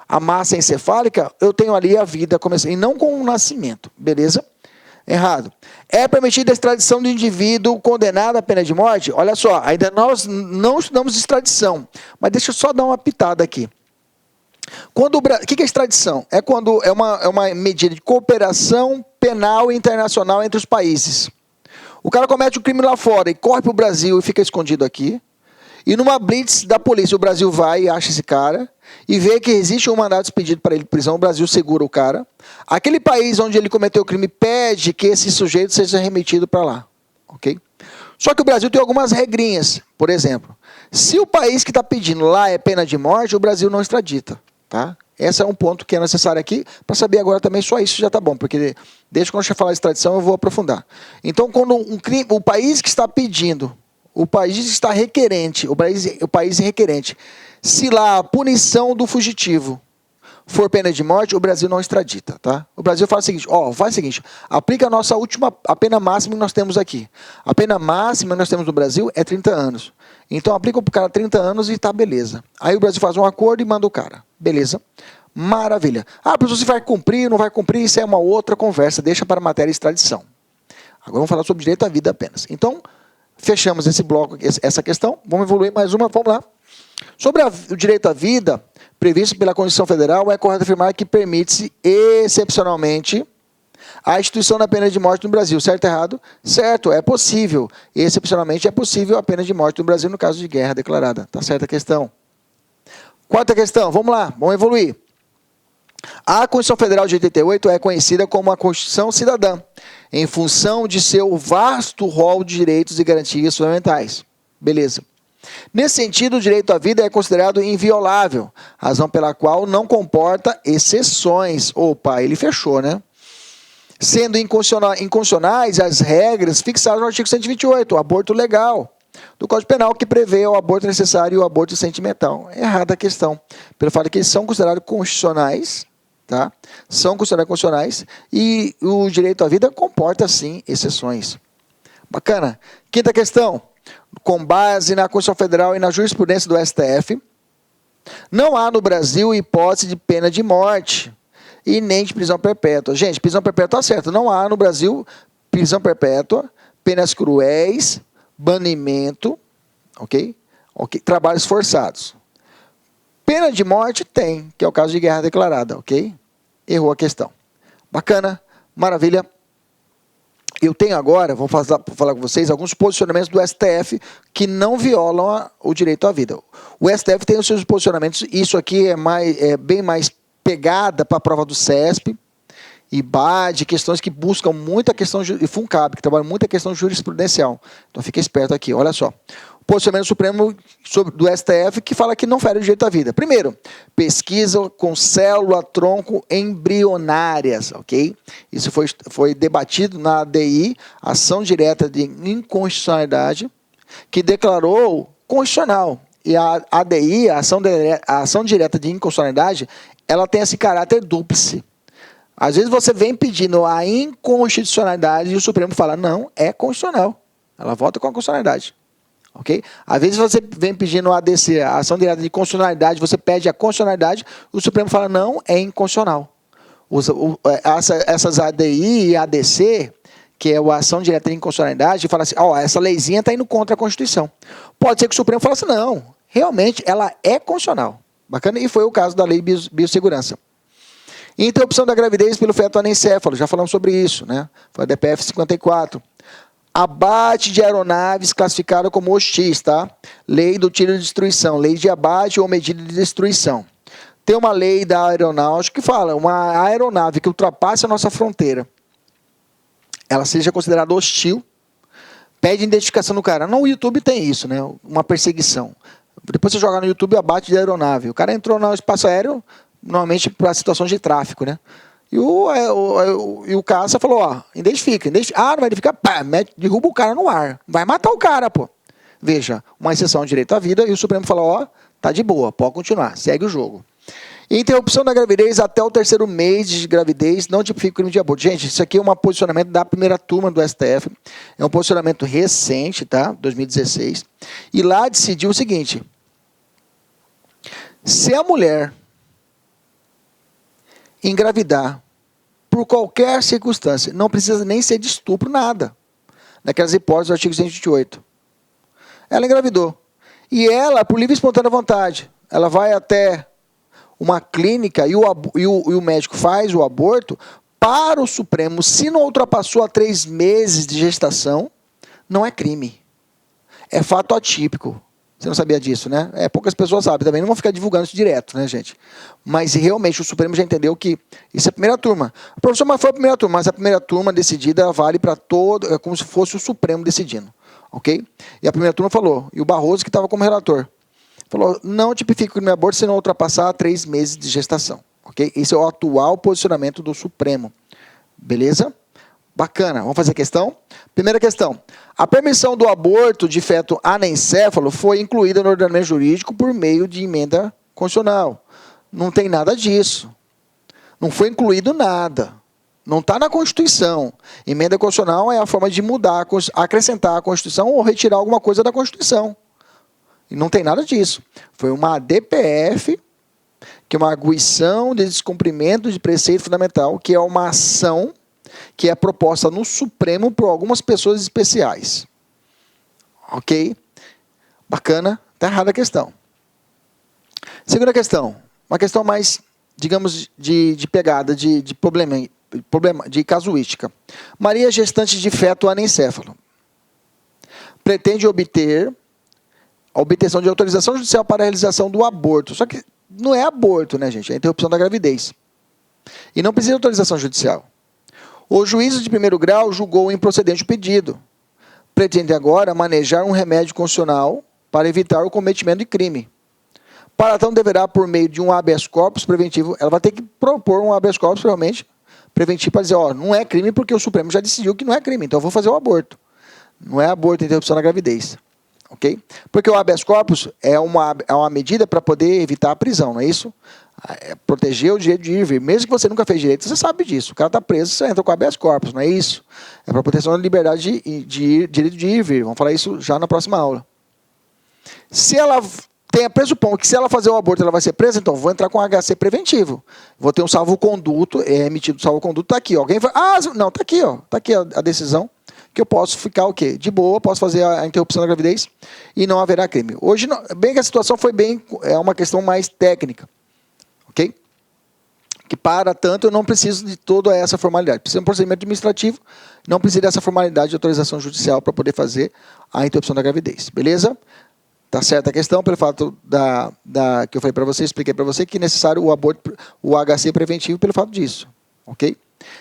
a massa encefálica, eu tenho ali a vida começando, e não com o nascimento. Beleza? Errado. É permitida a extradição do indivíduo condenado à pena de morte? Olha só, ainda nós não estudamos extradição, mas deixa eu só dar uma pitada aqui. O que é extradição? É quando é uma medida de cooperação penal internacional entre os países. O cara comete um crime lá fora e corre para o Brasil e fica escondido aqui. E numa blitz da polícia, o Brasil vai e acha esse cara e vê que existe um mandado de pedido para ele de prisão, o Brasil segura o cara. Aquele país onde ele cometeu o crime pede que esse sujeito seja remetido para lá. Ok? Só que o Brasil tem algumas regrinhas. Por exemplo, se o país que está pedindo lá é pena de morte, o Brasil não extradita. Tá? Esse é um ponto que é necessário aqui, para saber agora também, só isso já está bom, porque desde quando a gente falar de extradição eu vou aprofundar. Então, quando o país que está pedindo, o país está requerente, o país requerente, se lá a punição do fugitivo for pena de morte, o Brasil não extradita. Tá? O Brasil faz o seguinte, faz o seguinte, aplica a pena máxima que nós temos aqui. A pena máxima que nós temos no Brasil é 30 anos. Então, aplica para o cara 30 anos e tá beleza. Aí o Brasil faz um acordo e manda o cara. Beleza. Maravilha. Professor, se vai cumprir, não vai cumprir, isso é uma outra conversa. Deixa para a matéria de extradição. Agora vamos falar sobre direito à vida apenas. Então, fechamos esse bloco, essa questão. Vamos evoluir mais uma, vamos lá. Sobre o direito à vida, previsto pela Constituição Federal, é correto afirmar que permite-se, excepcionalmente, a instituição da pena de morte no Brasil. Certo ou errado? Certo, é possível. Excepcionalmente é possível a pena de morte no Brasil no caso de guerra declarada. Tá certa a questão. Quarta questão, vamos lá, vamos evoluir. A Constituição Federal de 88 é conhecida como a Constituição Cidadã, em função de seu vasto rol de direitos e garantias fundamentais. Beleza. Nesse sentido, o direito à vida é considerado inviolável, razão pela qual não comporta exceções. Opa, ele fechou, né? Sendo inconstitucionais as regras fixadas no artigo 128, o aborto legal, do Código Penal, que prevê o aborto necessário e o aborto sentimental. Errada a questão, pelo fato de que eles são considerados constitucionais, tá? São considerados constitucionais e o direito à vida comporta, sim, exceções. Bacana. Quinta questão. Com base na Constituição Federal e na jurisprudência do STF, não há no Brasil hipótese de pena de morte e nem de prisão perpétua. Gente, prisão perpétua está certo. Não há no Brasil prisão perpétua, penas cruéis, banimento, ok? Trabalhos forçados. Pena de morte tem, que é o caso de guerra declarada, ok? Errou a questão. Bacana, maravilha. Eu tenho agora, vou falar com vocês, alguns posicionamentos do STF que não violam o direito à vida. O STF tem os seus posicionamentos, isso aqui é bem mais pegada para a prova do CESP, IBAD, questões que buscam muita questão, e FUNCAB, que trabalham muita questão jurisprudencial. Então fica esperto aqui, olha só. O posicionamento supremo do STF que fala que não fere o direito à vida. Primeiro, pesquisa com célula-tronco embrionárias, ok? Isso foi debatido na ADI, Ação Direta de Inconstitucionalidade, que declarou constitucional. E a ADI, a Ação Direta de Inconstitucionalidade, ela tem esse caráter dúplice. Às vezes você vem pedindo a inconstitucionalidade e o Supremo fala, não, é constitucional. Ela vota com a constitucionalidade. Okay? Às vezes você vem pedindo a ADC, a Ação Direta de Constitucionalidade, você pede a constitucionalidade, o Supremo fala, não, é inconstitucional. Essas ADI e ADC, que é a Ação Direta de Inconstitucionalidade, fala assim, essa leizinha está indo contra a Constituição. Pode ser que o Supremo fale assim, não, realmente ela é constitucional. Bacana? E foi o caso da Lei de Biossegurança. Interrupção da gravidez pelo feto anencéfalo, já falamos sobre isso, né? Foi a DPF 54. Abate de aeronaves classificada como hostis, tá? Lei do tiro de destruição, lei de abate ou medida de destruição. Tem uma lei da aeronáutica que fala, uma aeronave que ultrapasse a nossa fronteira, ela seja considerada hostil, pede identificação do cara. No YouTube tem isso, né? Uma perseguição. Depois você joga no YouTube abate de aeronave. O cara entrou no espaço aéreo, normalmente para situações de tráfico, né? E o caça falou, identifica. Não vai identificar, pá, derruba o cara no ar. Vai matar o cara, pô. Veja, uma exceção ao direito à vida e o Supremo falou, tá de boa, pode continuar, segue o jogo. Interrupção da gravidez até o 3º mês de gravidez não tipifica crime de aborto. Gente, isso aqui é um posicionamento da primeira turma do STF. É um posicionamento recente, tá? 2016. E lá decidiu o seguinte. Se a mulher engravidar por qualquer circunstância, não precisa nem ser de estupro, nada. Naquelas hipóteses do artigo 128. Ela engravidou. E ela, por livre e espontânea vontade, ela vai até uma clínica e o médico faz o aborto, para o Supremo, se não ultrapassou a 3 meses de gestação, não é crime. É fato atípico. Você não sabia disso, né? Poucas pessoas sabem também. Não vão ficar divulgando isso direto, né, gente? Mas realmente o Supremo já entendeu que isso é a primeira turma. Professor, mas foi a primeira turma. Mas a primeira turma decidida vale para todo... É como se fosse o Supremo decidindo. Ok? E a primeira turma falou. E o Barroso, que estava como relator, falou, não tipifica o crime de aborto se não ultrapassar 3 meses de gestação. Ok? Esse é o atual posicionamento do Supremo. Beleza? Bacana. Vamos fazer a questão? Primeira questão. A permissão do aborto de feto anencéfalo foi incluída no ordenamento jurídico por meio de emenda constitucional. Não tem nada disso. Não foi incluído nada. Não está na Constituição. Emenda constitucional é a forma de mudar, acrescentar a Constituição ou retirar alguma coisa da Constituição. E não tem nada disso. Foi uma DPF, que é uma arguição de descumprimento de preceito fundamental, que é uma ação que é proposta no Supremo por algumas pessoas especiais. Ok? Bacana. Está errada a questão. Segunda questão. Uma questão mais, digamos, de pegada, de problema, de casuística. Maria, gestante de feto anencéfalo, pretende obter a obtenção de autorização judicial para a realização do aborto. Só que não é aborto, né, gente? É interrupção da gravidez. E não precisa de autorização judicial. O juízo de primeiro grau julgou improcedente o pedido. Pretende agora manejar um remédio constitucional para evitar o cometimento de crime. Para tanto, deverá, por meio de um habeas corpus preventivo, ela vai ter que propor um habeas corpus, provavelmente, preventivo, para dizer, não é crime porque o Supremo já decidiu que não é crime, então eu vou fazer o aborto. Não é aborto, é interrupção da gravidez. Ok? Porque o habeas corpus é uma medida para poder evitar a prisão, não é isso? Proteger o direito de ir e vir. Mesmo que você nunca fez direito, você sabe disso. O cara está preso, você entra com habeas corpus, não é isso? É para proteção da liberdade direito de ir e vir. Vamos falar isso já na próxima aula. Se ela tem a pressupão que se ela fazer o aborto, ela vai ser presa, então vou entrar com HC preventivo. Vou ter um salvo-conduto, emitido salvo-conduto, está aqui. Alguém vai... não, está aqui, está aqui a decisão, que eu posso ficar o quê? De boa, posso fazer a interrupção da gravidez e não haverá crime. Hoje, bem que a situação foi é uma questão mais técnica. Ok? Que para tanto eu não preciso de toda essa formalidade. Precisa de um procedimento administrativo, não precisa dessa formalidade de autorização judicial para poder fazer a interrupção da gravidez. Beleza? Tá certa a questão, pelo fato que eu falei para você, expliquei para você que é necessário o aborto, o HC preventivo pelo fato disso. Ok?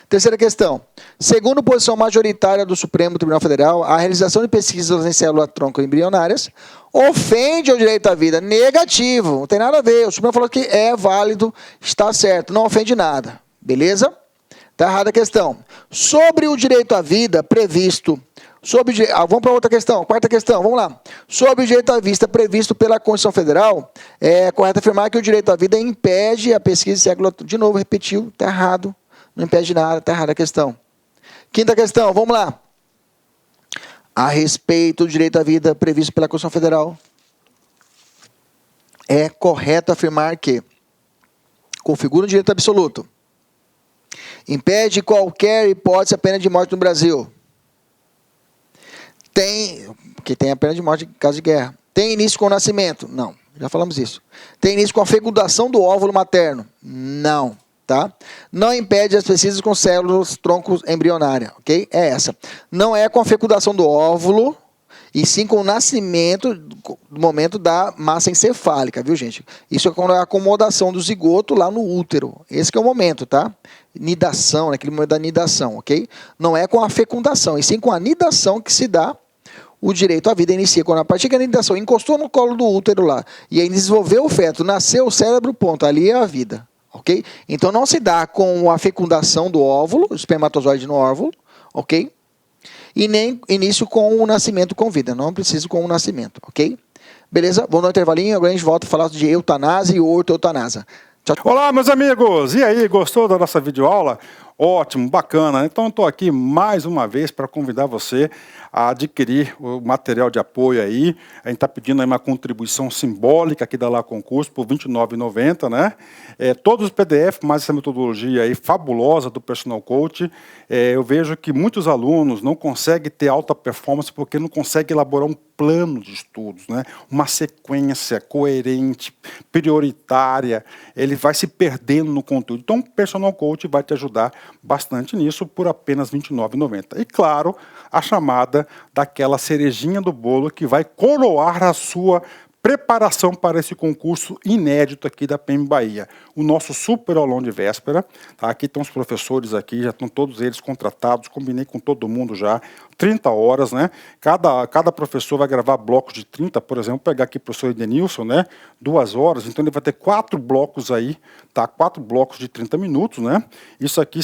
Terceira questão. Segundo posição majoritária do Supremo Tribunal Federal, a realização de pesquisas em célula-tronco embrionárias ofende ao direito à vida. Negativo, não tem nada a ver. O Supremo falou que é válido, está certo, não ofende nada. Beleza? Está errada a questão. Sobre o direito à vida previsto... vamos para outra questão, quarta questão, vamos lá. Sobre o direito à vida previsto pela Constituição Federal, é correto afirmar que o direito à vida impede a pesquisa em célula... De novo, repetiu, está errado. Não impede nada, está errada a questão. Quinta questão, vamos lá. A respeito do direito à vida previsto pela Constituição Federal, é correto afirmar que configura um direito absoluto, impede qualquer hipótese a pena de morte no Brasil, que tem a pena de morte em caso de guerra, tem início com o nascimento? Não, já falamos isso. Tem início com a fecundação do óvulo materno? Não. Tá? Não impede as pesquisas com células troncos embrionárias, ok? É essa. Não é com a fecundação do óvulo, e sim com o nascimento, do momento da massa encefálica, viu, gente? Isso é com a acomodação do zigoto lá no útero. Esse que é o momento, tá? Nidação, naquele momento da nidação, ok? Não é com a fecundação, e sim com a nidação que se dá o direito à vida. Inicia quando a partir da nidação encostou no colo do útero lá, e aí desenvolveu o feto, nasceu o cérebro, ponto, ali é a vida. Ok? Então não se dá com a fecundação do óvulo, o espermatozoide no óvulo, ok? E nem início com o nascimento com vida, não preciso com o nascimento, ok? Beleza? Vamos dar um intervalinho, agora a gente volta a falar de eutanásia e ortoeutanásia. Tchau. Olá, meus amigos! E aí, gostou da nossa videoaula? Ótimo, bacana. Então, estou aqui mais uma vez para convidar você a adquirir o material de apoio aí. A gente está pedindo aí uma contribuição simbólica aqui da Lá Concurso por R$ 29,90, né? Todos os PDF, mais essa metodologia aí fabulosa do Personal Coach. Eu vejo que muitos alunos não conseguem ter alta performance porque não conseguem elaborar um plano de estudos, né? Uma sequência coerente, prioritária. Ele vai se perdendo no conteúdo. Então, o Personal Coach vai te ajudar bastante nisso por apenas R$ 29,90. E, claro, a chamada daquela cerejinha do bolo que vai coroar a sua preparação para esse concurso inédito aqui da PEM Bahia. O nosso super aulão de véspera. Tá? Aqui estão os professores aqui, já estão todos eles contratados, combinei com todo mundo já. 30 horas, né? Cada professor vai gravar blocos de 30, por exemplo, pegar aqui o professor Edenilson, né? 2 horas, então ele vai ter 4 blocos aí, tá? 4 blocos de 30 minutos, né? Isso aqui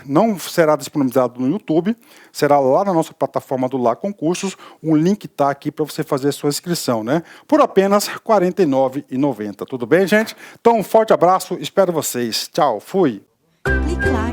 não será disponibilizado no YouTube, será lá na nossa plataforma do Lá Concursos, o link está aqui para você fazer a sua inscrição, né? Por apenas R$ 49,90, tudo bem, gente? Então, um forte abraço, espero vocês. Tchau, fui! Clique lá.